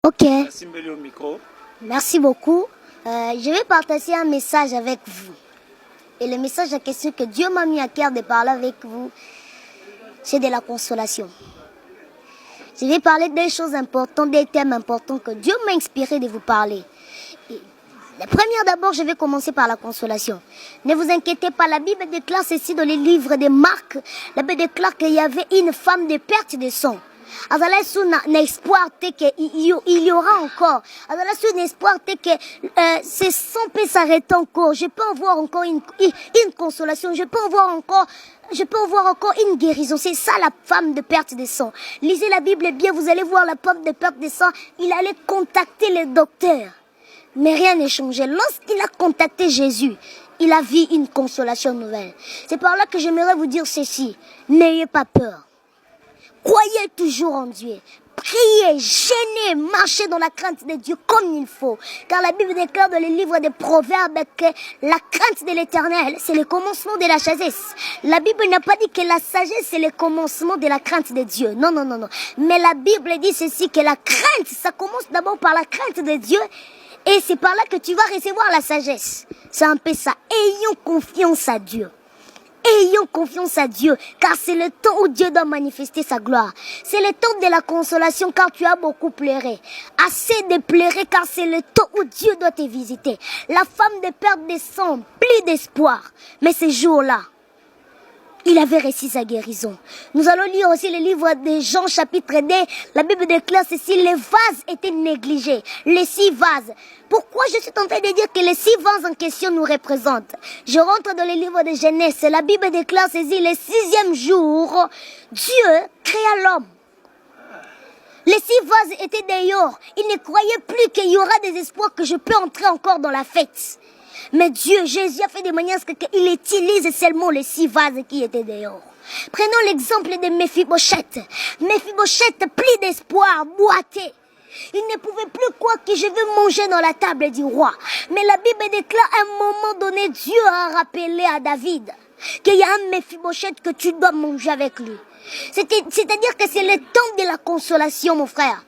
Ok. Merci beaucoup. Je vais partager un message avec vous. Et le message en question que Dieu m'a mis à cœur de parler avec vous, c'est de la consolation. Je vais parler des choses importantes, des thèmes importants que Dieu m'a inspiré de vous parler. Et la première d'abord, je vais commencer par la consolation. Ne vous inquiétez pas, la Bible déclare ceci dans les livres de Marc. La Bible déclare qu'il y avait une femme de perte de sang. Alors là, un espoir qu'il y aura encore. Alors là, un espoir que ce sang peut s'arrêter encore. Je peux avoir encore une consolation. Je peux avoir encore une guérison. C'est ça la femme de perte de sang. Lisez la Bible bien, vous allez voir la femme de perte de sang. Il allait contacter le docteur. Mais rien n'a changé. Lorsqu'il a contacté Jésus, il a vu une consolation nouvelle. C'est par là que j'aimerais vous dire ceci. N'ayez pas peur. Croyez toujours en Dieu. Priez, jeûnez, marchez dans la crainte de Dieu comme il faut. Car la Bible déclare dans les livres des Proverbes que la crainte de l'Éternel, c'est le commencement de la sagesse. La Bible n'a pas dit que la sagesse, c'est le commencement de la crainte de Dieu. Non, non, non, non. Mais la Bible dit ceci, que la crainte, ça commence d'abord par la crainte de Dieu. Et c'est par là que tu vas recevoir la sagesse. C'est un peu ça. Ayons confiance à Dieu. Ayons confiance à Dieu, car c'est le temps où Dieu doit manifester sa gloire. C'est le temps de la consolation, car tu as beaucoup pleuré. Assez de pleurer, car c'est le temps où Dieu doit te visiter. La femme de perte de sang, plus d'espoir. Mais ce jour-là, il avait réussi sa guérison. Nous allons lire aussi le livre de Jean chapitre 2. La Bible déclare ceci, les vases étaient négligés. Les 6 vases. Pourquoi je suis en train de dire que les 6 vases en question nous représentent? Je rentre dans le livre de Genèse. La Bible déclare ceci, le 6e jour, Dieu créa l'homme. Les 6 vases étaient dehors. Il ne croyait plus qu'il y aura des espoirs que je peux entrer encore dans la fête. Mais Dieu, Jésus a fait de manière qu'il utilise seulement les 6 vases qui étaient dehors. Prenons l'exemple de Mephibosheth. Mephibosheth, plus d'espoir, boité. Il ne pouvait plus croire que je veux manger dans la table du roi. Mais la Bible déclare à un moment donné, Dieu a rappelé à David qu'il y a un Mephibosheth que tu dois manger avec lui. C'est-à-dire que c'est le temps de la consolation, mon frère.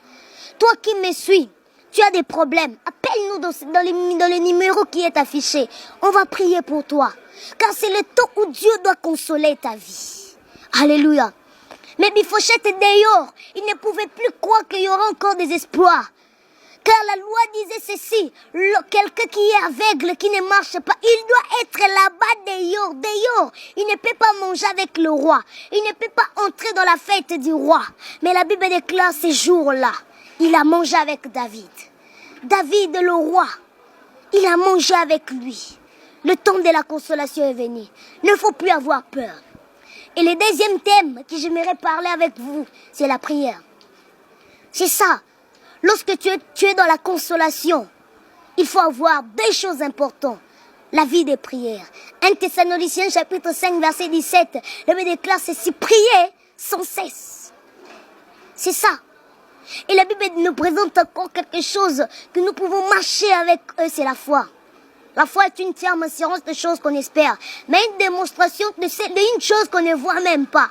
Toi qui me suis, tu as des problèmes, appelle-nous dans le numéro qui est affiché. On va prier pour toi. Car c'est le temps où Dieu doit consoler ta vie. Alléluia. Mais Mephibosheth est dehors. Il ne pouvait plus croire qu'il y aura encore des espoirs. Car la loi disait ceci, quelqu'un qui est aveugle, qui ne marche pas, il doit être là-bas dehors. Il ne peut pas manger avec le roi. Il ne peut pas entrer dans la fête du roi. Mais la Bible déclare ces jours-là, il a mangé avec David. David, le roi, il a mangé avec lui. Le temps de la consolation est venu. Il ne faut plus avoir peur. Et le deuxième thème que j'aimerais parler avec vous, c'est la prière. C'est ça. Lorsque tu es dans la consolation, il faut avoir 2 choses importantes. La vie de prière. 1 Thessaloniciens chapitre 5 verset 17. La Bible déclare ceci, prier sans cesse. C'est ça. Et la Bible nous présente encore quelque chose que nous pouvons marcher avec eux, c'est la foi. La foi est une ferme assurance de choses qu'on espère, mais une démonstration d'une chose qu'on ne voit même pas.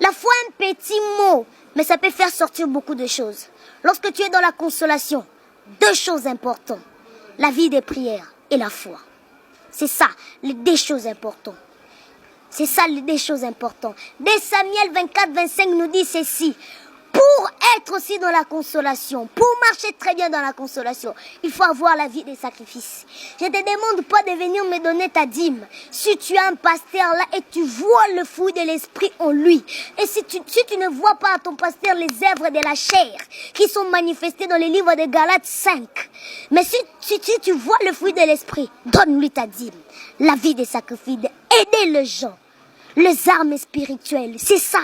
La foi est un petit mot, mais ça peut faire sortir beaucoup de choses. Lorsque tu es dans la consolation, 2 choses importantes, la vie des prières et la foi. C'est ça, les 2 choses importantes. C'est ça les 2 choses importantes. Dès Samuel 24-25 nous dit ceci. Pour être aussi dans la consolation, pour marcher très bien dans la consolation, il faut avoir la vie des sacrifices. Je ne te demande pas de venir me donner ta dîme. Si tu as un pasteur là et tu vois le fruit de l'esprit en lui, et si tu ne vois pas à ton pasteur les œuvres de la chair qui sont manifestées dans les livres de Galates 5, mais si tu vois le fruit de l'esprit, donne-lui ta dîme. La vie des sacrifices, aider les gens, les armes spirituelles, c'est ça.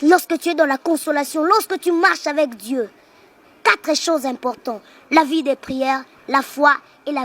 Lorsque tu es dans la consolation, lorsque tu marches avec Dieu, 4 choses importantes. La vie des prières, la foi et la